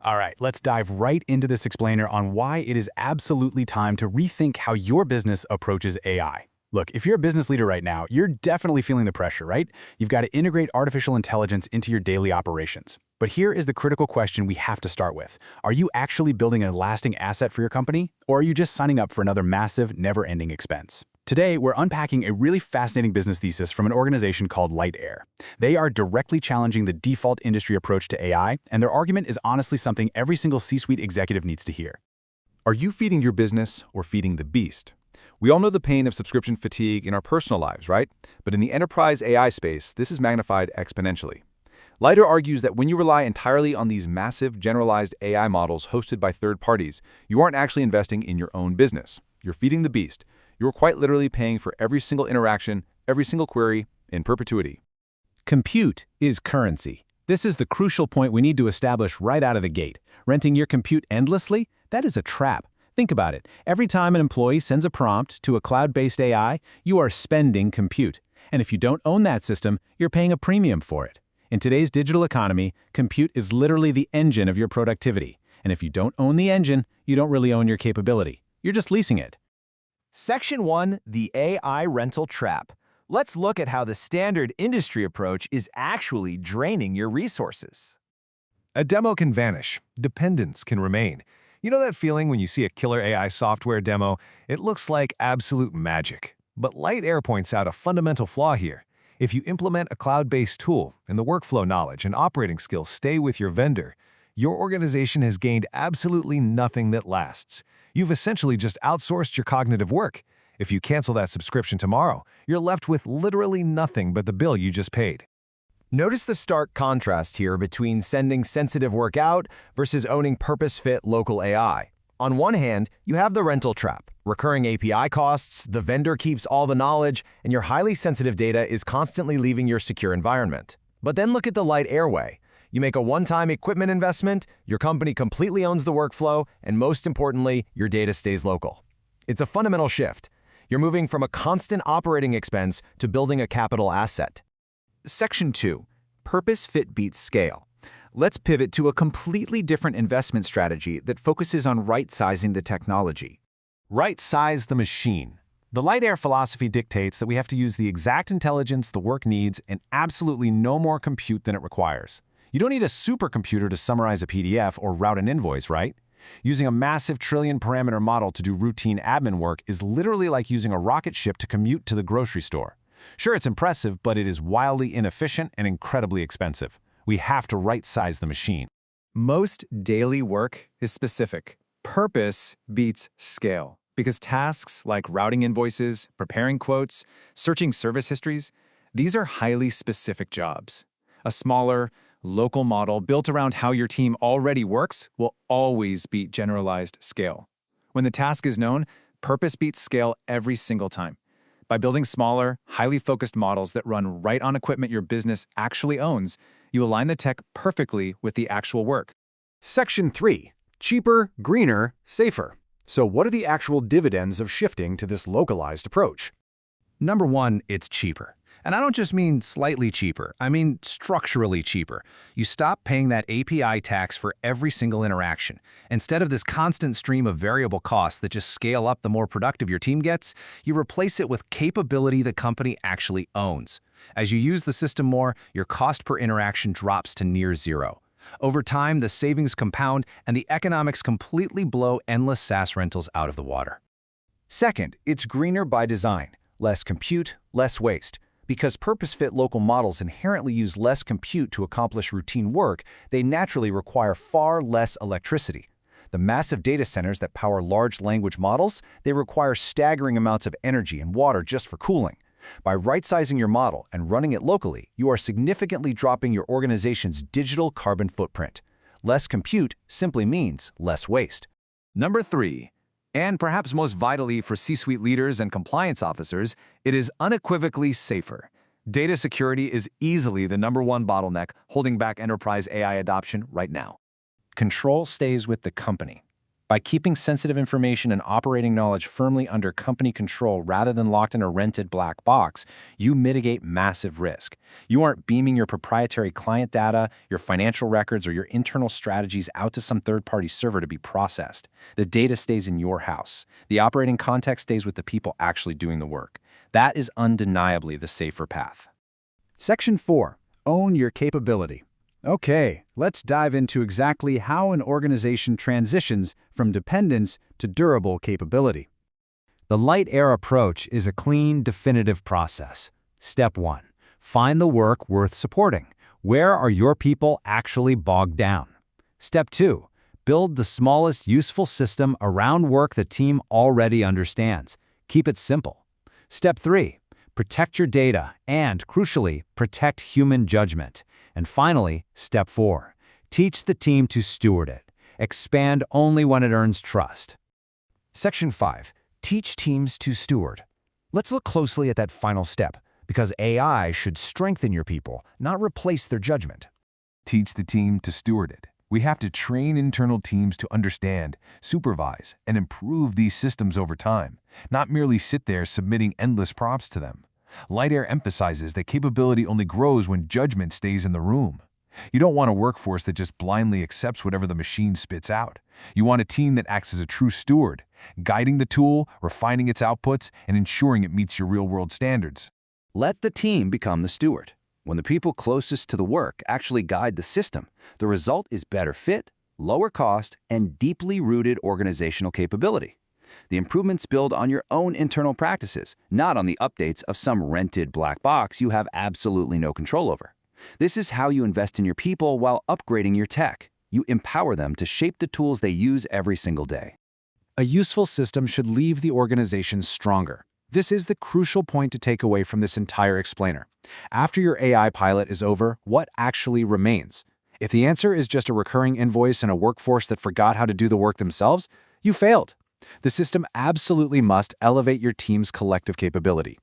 All right, let's dive right into this explainer on why it is absolutely time to rethink how your business approaches AI. Look, if you're a business leader right now, you're definitely feeling the pressure, right? You've got to integrate artificial intelligence into your daily operations. But here is the critical question we have to start with. Are you actually building a lasting asset for your company, or are you just signing up for another massive, never-ending expense? Today, we're unpacking a really fascinating business thesis from an organization called Lightyear. They are directly challenging the default industry approach to AI, and their argument is honestly something every single C-suite executive needs to hear. Are you feeding your business or feeding the beast? We all know the pain of subscription fatigue in our personal lives, right? But in the enterprise AI space, this is magnified exponentially. Leiter argues that when you rely entirely on these massive, generalized AI models hosted by third parties, you aren't actually investing in your own business. You're feeding the beast. You're quite literally paying for every single interaction, every single query, in perpetuity. Compute is currency. This is the crucial point we need to establish right out of the gate. Renting your compute endlessly? That is a trap. Think about it. Every time an employee sends a prompt to a cloud-based AI, you are spending compute. And if you don't own that system, you're paying a premium for it. In today's digital economy, compute is literally the engine of your productivity. And if you don't own the engine, you don't really own your capability. You're just leasing it. Section 1, the AI rental trap. Let's look at how the standard industry approach is actually draining your resources. A demo can vanish. Dependence can remain. You know that feeling when you see a killer AI software demo? It looks like absolute magic. But Lightyear points out a fundamental flaw here. If you implement a cloud-based tool and the workflow knowledge and operating skills stay with your vendor, your organization has gained absolutely nothing that lasts. You've essentially just outsourced your cognitive work. If you cancel that subscription tomorrow, you're left with literally nothing but the bill you just paid. Notice the stark contrast here between sending sensitive work out versus owning purpose-fit local AI. On one hand, you have the rental trap, recurring API costs, the vendor keeps all the knowledge, and your highly sensitive data is constantly leaving your secure environment. But then look at the Lightyear way. You make a one-time equipment investment, your company completely owns the workflow, and most importantly, your data stays local. It's a fundamental shift. You're moving from a constant operating expense to building a capital asset. Section 2. Purpose-fit beats scale. Let's pivot to a completely different investment strategy that focuses on right-sizing the technology. Right-size the machine. The Lightyear philosophy dictates that we have to use the exact intelligence the work needs and absolutely no more compute than it requires. You don't need a supercomputer to summarize a PDF or route an invoice, right? Using a massive trillion-parameter model to do routine admin work is literally like using a rocket ship to commute to the grocery store. Sure, it's impressive, but it is wildly inefficient and incredibly expensive. We have to right-size the machine. Most daily work is specific. Purpose beats scale, because tasks like routing invoices, preparing quotes, searching service histories, these are highly specific jobs. A smaller, local model built around how your team already works will always beat generalized scale. When the task is known, purpose beats scale every single time. By building smaller, highly focused models that run right on equipment your business actually owns, you align the tech perfectly with the actual work. Section 3. Cheaper, greener, safer. So what are the actual dividends of shifting to this localized approach? Number one, it's cheaper. And I don't just mean slightly cheaper, I mean structurally cheaper. You stop paying that API tax for every single interaction. Instead of this constant stream of variable costs that just scale up the more productive your team gets, you replace it with capability the company actually owns. As you use the system more, your cost per interaction drops to near zero. Over time, the savings compound and the economics completely blow endless SaaS rentals out of the water. Second, it's greener by design. Less compute, less waste. Because purpose-fit local models inherently use less compute to accomplish routine work, they naturally require far less electricity. The massive data centers that power large language models, they require staggering amounts of energy and water just for cooling. By right-sizing your model and running it locally, you are significantly dropping your organization's digital carbon footprint. Less compute simply means less waste. Number 3. And perhaps most vitally for C-suite leaders and compliance officers, it is unequivocally safer. Data security is easily the number one bottleneck holding back enterprise AI adoption right now. Control stays with the company. By keeping sensitive information and operating knowledge firmly under company control rather than locked in a rented black box, you mitigate massive risk. You aren't beaming your proprietary client data, your financial records, or your internal strategies out to some third-party server to be processed. The data stays in your house. The operating context stays with the people actually doing the work. That is undeniably the safer path. Section 4. Own your capability. Okay, let's dive into exactly how an organization transitions from dependence to durable capability. The light air approach is a clean, definitive process. Step 1. Find the work worth supporting. Where are your people actually bogged down? Step 2. Build the smallest useful system around work the team already understands. Keep it simple. Step 3. Protect your data and, crucially, protect human judgment. And finally, Step 4. Teach the team to steward it. Expand only when it earns trust. Section 5. Teach teams to steward. Let's look closely at that final step, because AI should strengthen your people, not replace their judgment. Teach the team to steward it. We have to train internal teams to understand, supervise, and improve these systems over time, not merely sit there submitting endless prompts to them. Light Air emphasizes that capability only grows when judgment stays in the room. You don't want a workforce that just blindly accepts whatever the machine spits out. You want a team that acts as a true steward, guiding the tool, refining its outputs, and ensuring it meets your real-world standards. Let the team become the steward. When the people closest to the work actually guide the system, the result is better fit, lower cost, and deeply rooted organizational capability. The improvements build on your own internal practices, not on the updates of some rented black box you have absolutely no control over. This is how you invest in your people while upgrading your tech. You empower them to shape the tools they use every single day. A useful system should leave the organization stronger. This is the crucial point to take away from this entire explainer. After your AI pilot is over, what actually remains? If the answer is just a recurring invoice and a workforce that forgot how to do the work themselves, you failed. The system absolutely must elevate your team's collective capability.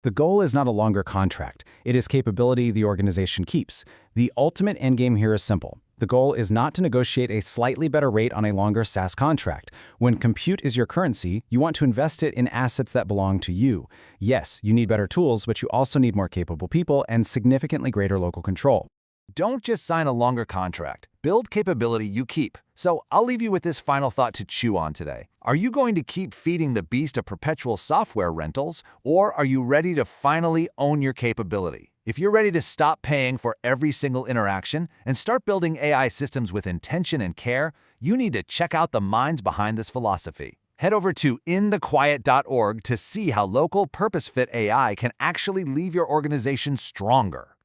The goal is not a longer contract. It is capability the organization keeps. The ultimate endgame here is simple. The goal is not to negotiate a slightly better rate on a longer SaaS contract. When compute is your currency, you want to invest it in assets that belong to you. Yes, you need better tools, but you also need more capable people and significantly greater local control. Don't just sign a longer contract. Build capability you keep. So I'll leave you with this final thought to chew on today. Are you going to keep feeding the beast of perpetual software rentals, or are you ready to finally own your capability? If you're ready to stop paying for every single interaction and start building AI systems with intention and care, you need to check out the minds behind this philosophy. Head over to inthequiet.org to see how local purpose-fit AI can actually leave your organization stronger.